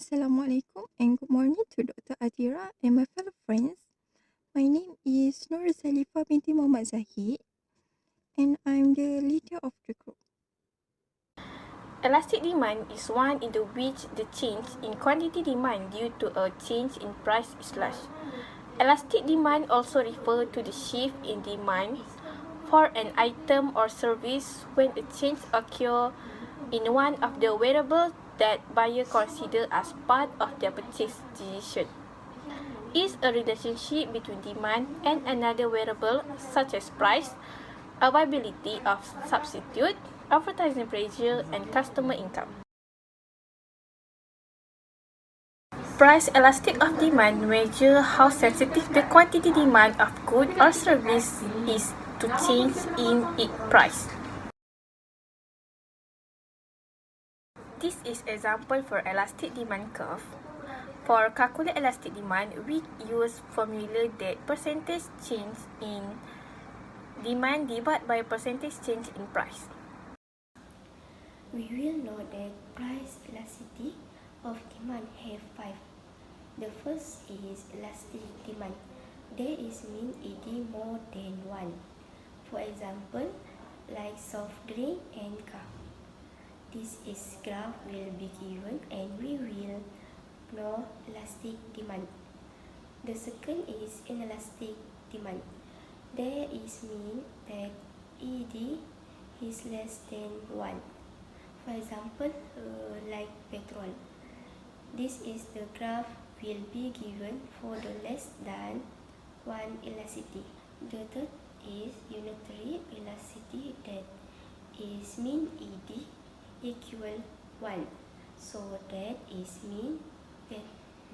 Assalamualaikum and good morning to Dr. Adira and my fellow friends. My name is Nur Zalifa binti Muhammad Zahid and I'm the leader of the group. Elastic demand is one in which the change in quantity demand due to a change in price is large. Elastic demand also refers to the shift in demand for an item or service when a change occurs in one of the variables that buyers consider as part of their purchase decision. Is a relationship between demand and another variable such as price, availability of substitute, advertising pressure, and customer income. Price elastic of demand measures how sensitive the quantity demand of good or service is to change in its price. This is example for elastic demand curve. For calculate elastic demand, we use formula that percentage change in demand divided by percentage change in price. We will know that price elasticity of demand have 5. The first is elastic demand. That is mean ED more than 1. For example, like soft drink and car. This is graph will be given and we will know elastic demand. The second is inelastic demand. That is mean that ED is less than 1. For example, like petrol. This is the graph will be given for the less than 1 elasticity. The third is unitary elasticity, that is mean ED equal 1. So that is mean that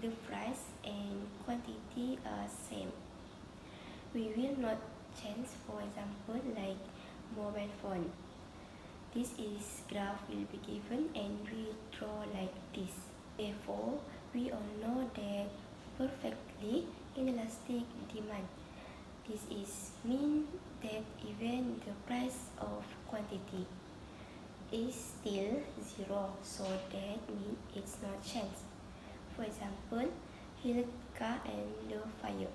the price and quantity are same. We will not change, for example, like mobile phone. This is graph will be given and we draw like this. Therefore, we all know that perfectly inelastic demand. This is mean that even the price of quantity is still 0, so that means it's not change. For example, heat car and the fire.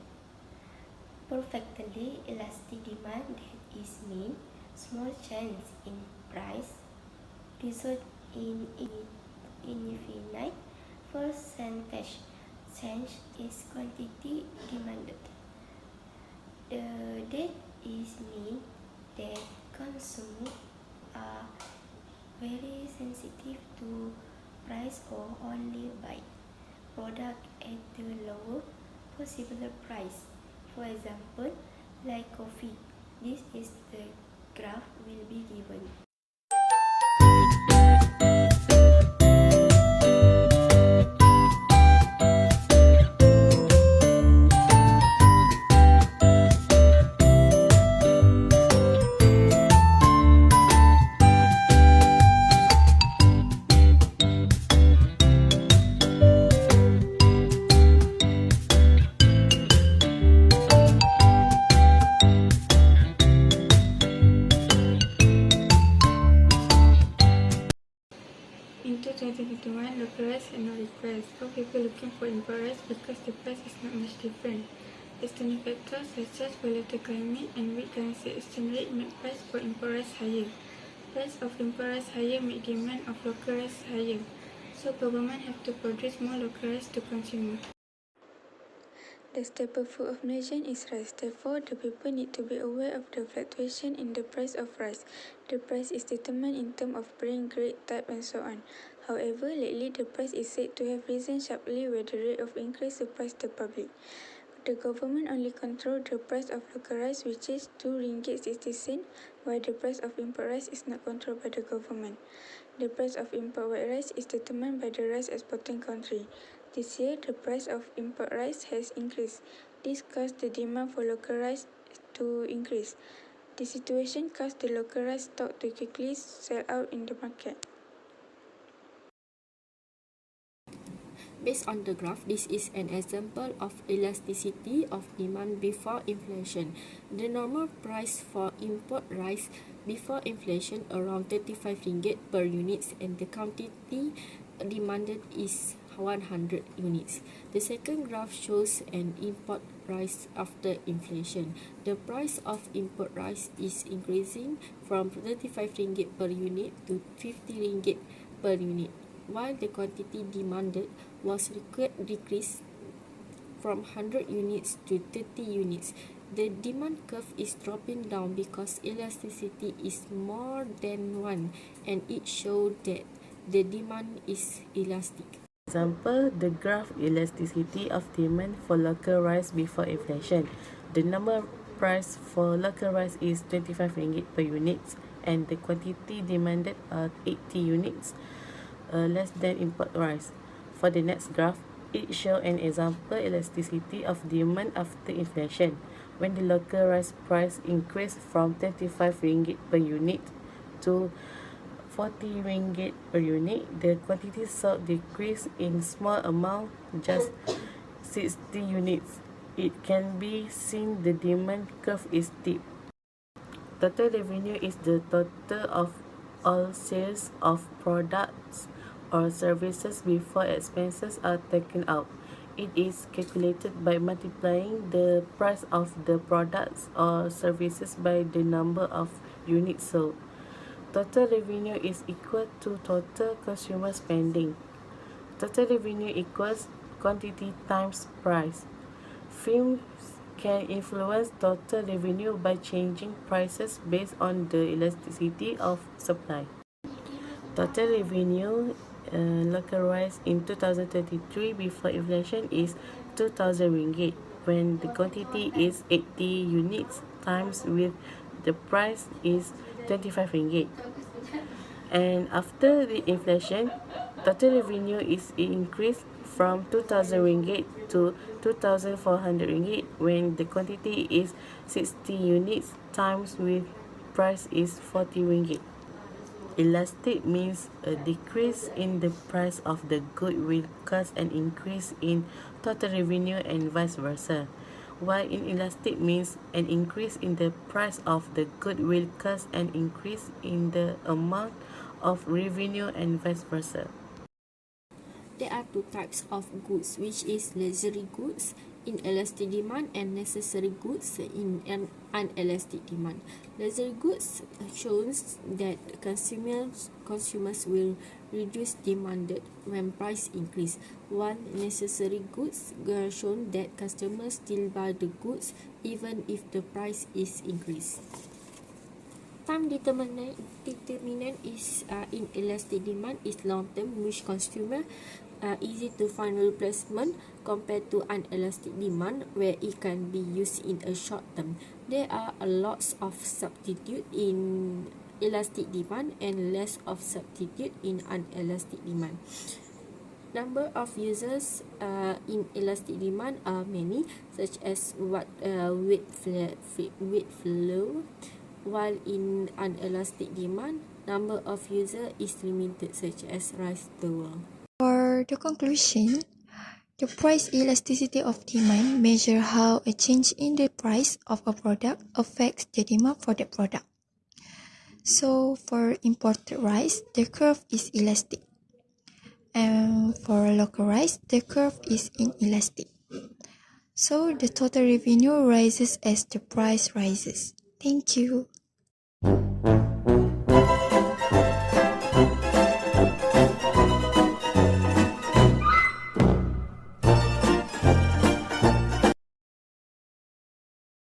Perfectly elastic demand, that is mean small change in price result in infinite percentage change is quantity demanded. That is mean that consumers are very sensitive to price or only buy product at the lower possible price. For example, like coffee. This is the graph will be given. In 2021, localized and not request. For people looking for import rice because the price is not much different. External factors such as volatile climate and weak currency exchange rate make price for import rice higher. Price of import rice higher make demand of local rice higher. So government have to produce more local rice to consumers. The staple food of nation is rice. Therefore, the people need to be aware of the fluctuation in the price of rice. The price is determined in terms of brand, grade, type, and so on. However, lately the price is said to have risen sharply, where the rate of increase surprised the public. The government only controls the price of local rice, which is RM2.60, while the price of import rice is not controlled by the government. The price of import white rice is determined by the rice exporting country. This year, the price of import rice has increased. This caused the demand for local rice to increase. The situation caused the local rice stock to quickly sell out in the market. Based on the graph, this is an example of elasticity of demand before inflation. The normal price for import rice before inflation around 35 ringgit per unit, and the quantity demanded is 100 units. The second graph shows an import price after inflation. The price of import rice is increasing from 35 ringgit per unit to 50 ringgit per unit, while the quantity demanded was decreased from 100 units to 30 units. The demand curve is dropping down because elasticity is more than 1, and it shows that the demand is elastic. Example, the graph elasticity of demand for local rice before inflation. The number price for local rice is 25 ringgit per unit and the quantity demanded are 80 units, less than import rice. For the next graph, it shows an example elasticity of demand after inflation. When the local rice price increased from 25 ringgit per unit to 40 ringgit per unit, the quantity sold decreased in small amount, just 60 units. It can be seen the demand curve is steep. Total revenue is the total of all sales of products or services before expenses are taken out. It is calculated by multiplying the price of the products or services by the number of units sold. Total revenue is equal to total consumer spending. Total revenue equals quantity times price. Firms can influence total revenue by changing prices based on the elasticity of supply. Total revenue localized in 2023 before inflation is 2,000 ringgit when the quantity is 80 units times with the price is 25 ringgit. And after the inflation, total revenue is increased from 2,000 ringgit to 2,400 ringgit when the quantity is 60 units times with price is 40 ringgit. Elastic means a decrease in the price of the good will cause an increase in total revenue and vice versa, while inelastic means an increase in the price of the good will cause an increase in the amount of revenue and vice versa. There are two types of goods, which is luxury goods, inelastic demand, and necessary goods in an unelastic demand. Luxury goods shows that consumers will reduce demanded when price increase, while necessary goods shown that customers still buy the goods even if the price is increased. Time determinant is inelastic demand is long term, which consumer easy to find replacement compared to unelastic demand where it can be used in a short term. There are a lots of substitute in elastic demand and less of substitute in unelastic demand. Number of users in elastic demand are many, such as wheat flour, while in unelastic demand, number of users is limited, such as rice flour. For the conclusion, the price elasticity of demand measures how a change in the price of a product affects the demand for the product. So for imported rice, the curve is elastic. And for local rice, the curve is inelastic. So the total revenue rises as the price rises. Thank you.